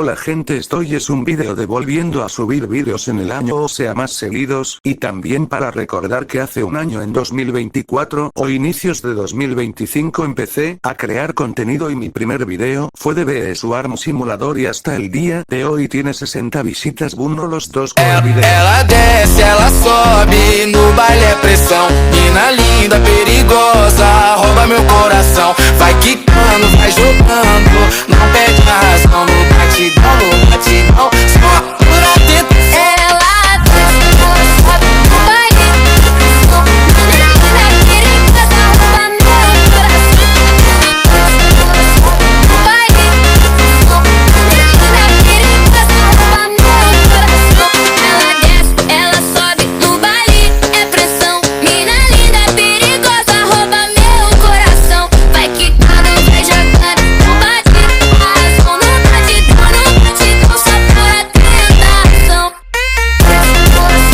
Hola gente, es un video de volviendo a subir vídeos en el año o sea más seguidos, y también para recordar que hace un año en 2024 o inicios de 2025 empecé a crear contenido y mi primer video fue de después simulador y hasta el día de hoy tiene 60 visitas, uno los dos con el video. Ela desce, ela sobe, no baile é pressão. Mina linda, perigosa, rouba meu coração. Vai quicando, vai jogando, não perde a razão. No batidão, só por atento. Ela desce, ela sobe no baile é pressão. Mina linda, perigosa, rouba meu coração. Ela sobe no baile é pressão. Mina linda, perigosa, rouba meu coração. Ela desce, ela sobe no baile é pressão. Mina linda, perigosa, rouba meu coração. Vai quicando, vai jogando, não bate a razão. No batidão, só por atentação. Ela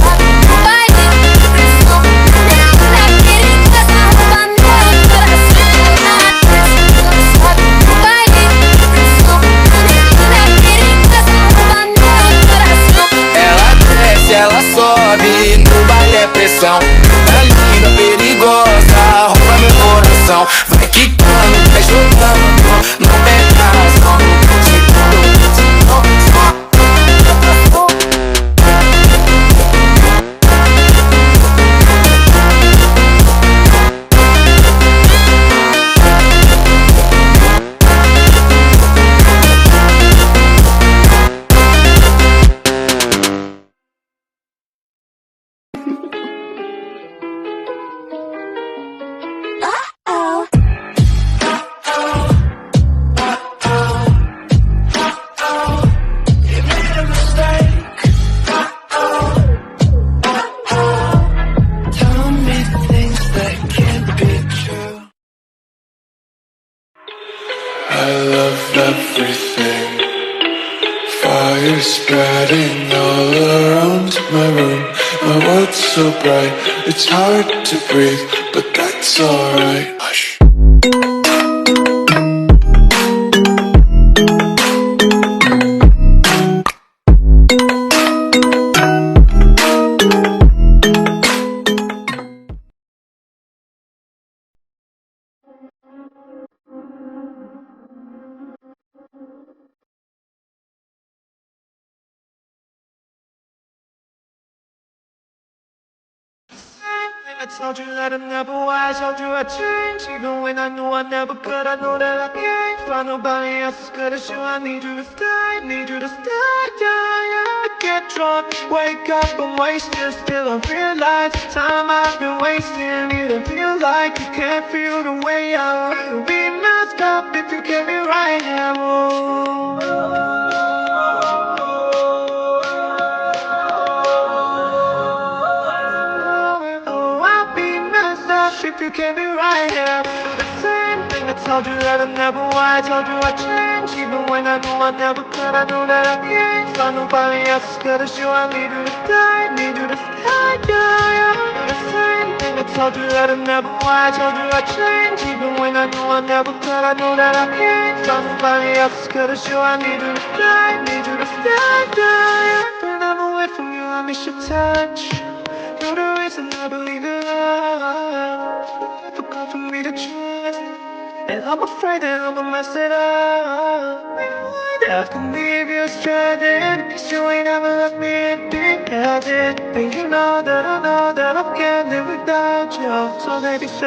sobe no baile é pressão. Mina linda, perigosa, rouba meu coração. Ela desce, ela sobe no baile é pressão. Mina linda, perigosa, rouba meu coração. Ela desce, ela sobe, no baile é pressão. Mina linda, perigosa, rouba meu coração. Vai quicando, vai jogando, não perde a razão. No batidão, só. Tell me things that can't be true. I love everything. Fire spreading all around my room. My world's so bright, it's hard to breathe, but that's alright. Hush. I told you that I never was, told you I'd change. Even when I knew I never could, I know that I can't find nobody else as good as you. I need you to stay, need you to stay, yeah. I get drunk, wake up, I'm wasted. Still I realize the time I've been wasting. It don't feel like you can't feel the way I would be messed up if you get me right now. If you can't be right here, do the same thing I told you that I never would. I told you I'd change, even when I knew I never could. I knew that I can't find nobody else as good as you. I need you to stay, need you to stay, yeah. Do the same thing I told you that I never would. I told you I'd change, even when I knew I never could. I knew that I can't find nobody else as good as you. I need you to stay, need you to stay, yeah. When I'm away from you, I miss your touch. You're the reason I believe in love. Difficult for me to trust, and I'm afraid that I'ma mess it up. I can leave you stranded, 'cause you ain't ever left me empty-handed. And you know that I can't live without you. So baby, say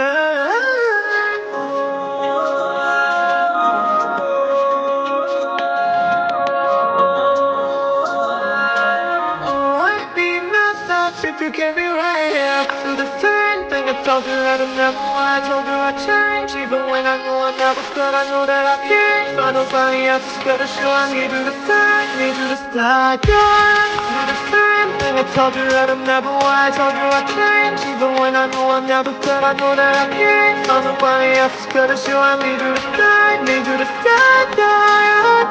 if you get me right here, do the same thing I told you that I never would. I told you I'd change, even when I knew I never could. I know that I can't find nobody else as good as you. I need you to stay, need you to stay, yeah. Do the same thing I told you that I never would. I told you I'd change, even when I knew I never could. I know that I can't find nobody else as good as you. I need you to stay, need you to stay, yeah.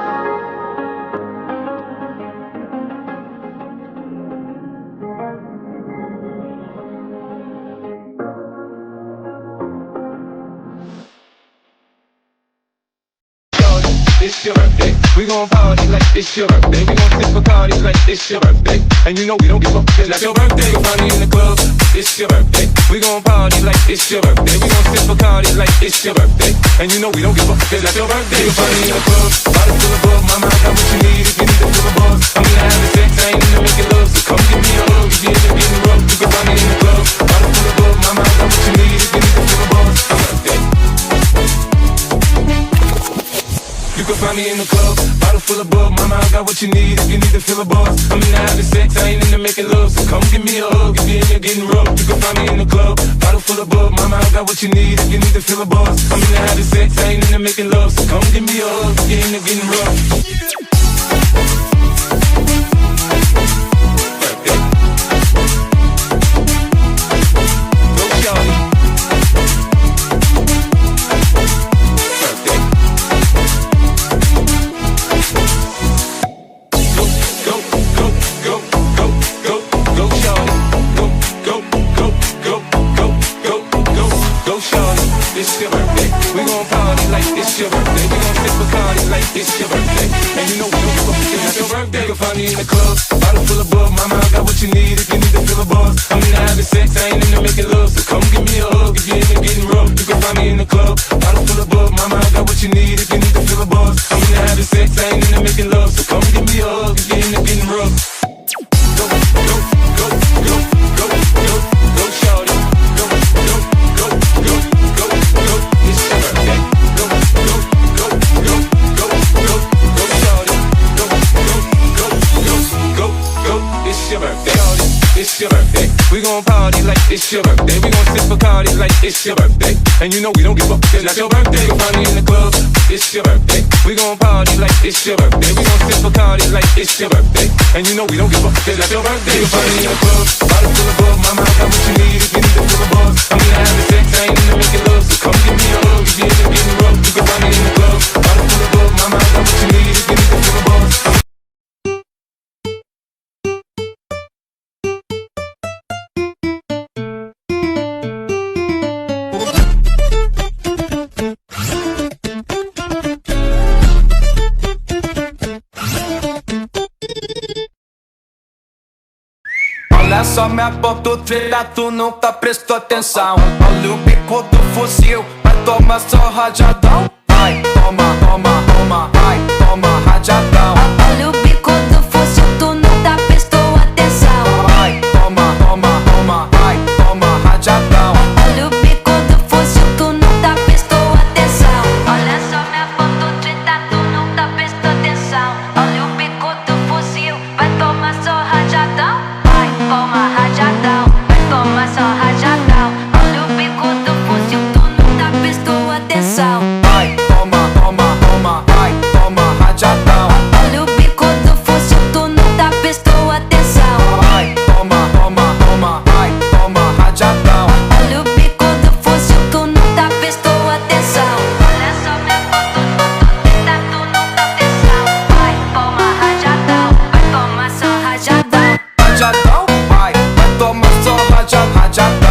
it's your birthday. We gon' party like it's your birthday. We gon' sip Bacardi like it's your birthday. And you know we don't give up, cause that's your birthday. You'll find me in the club, it's your birthday. We gon' party like it's your birthday. We gon' sip Bacardi like it's your birthday. And you know we don't give up, cause that's your birthday. You'll find me in the club, bottle full of bug. Mama, I got what you need if you need to fill a buzz. I'm gonna have sex, I ain't into making love. So come give me a hug if you're into getting rough. You can find me in the club, bottle full of bug. Mama, I got what you need if you need to fill a buzz. Birthday. You can find me in the club, bottle full of bug. Mama, I got what you need if you need to feel a buzz. I'm into having sex, I ain't into making love. So come give me a hug if you're in here getting rough. You can find me in the club, bottle full of bug. Mama, I got what you need if you need to feel a buzz. I'm into having sex, I ain't into making love. So come give me a hug if you're in here getting rough. Birthday. Go shawty. Birthday. It's your birthday. We gon' party like it's your birthday. We gon' sip Bacardi like it's your birthday. And you know we don't give up, cause it's your birthday. You can find me in the club, bottle full of bug. Mama, I got what you need if you need to feel a buzz. I'm into having sex, I ain't into making love. So come give me a hug if you're in here getting rough. You can find me in the club, bottle full of bug. Mama, I got what you need if you need to feel a buzz. I'm into having sex, I ain't into making love. So come give me a hug if you're in here getting rough. Go, go, go, go, go, go, go, shawty. Go, go, go, go, go, go. It's your birthday. Go, go, go, go, go, go, go, shawty. Go, go, go, go, go, go. It's your birthday. Shawty, it's your birthday. We gon' party like it's your birthday. We gon' sip Bacardi like it's your birthday. And you know we don't give up, cause that's your birthday. You find me in the club, it's your birthday. We gon' party like it's your birthday. We gon' sip Bacardi like it's your birthday. And you know we don't give up, cause that's your birthday. You find me in the club, bottle full of bug. Mama, I got what you need if you need to feel a buzz. I'm into having sex, I ain't into making love. So come give me a hug if you're into getting rough. You can find me in the club, bottle full of bug. Mama, I got what you need if you need to feel a buzz. Olha só minha ponto treta, tu nunca prestou atenção. Olha o bico do fuzil, vai tomar só rajadão. Vai, toma, toma, toma, vai, toma rajadão. Olha o bico do fuzil, tu nunca prestou atenção. Vai, toma, toma, toma, vai, toma rajadão. Olha o bico do fuzil, tu nunca prestou atenção. Olha só minha foto treta, tu nunca prestou atenção. Olha o bico do fuzil, vai tomar só rajadão. Vai, toma rajadão, vai tomar só rajadão. Olha o bico do fuzil, tu nunca prestou atenção. Vai, toma, toma, toma, vai, toma rajadão. Olha o bico do fuzil, tu nunca prestou atenção. Vai, toma, toma, toma, vai, toma rajadão. Olha o bico do fuzil, tu nunca prestou atenção. Olha só minha foto treta, tu nunca atenção. Vai, toma rajadão, vai tomar só rajadão. Rajadão, vai tomar só rajadão.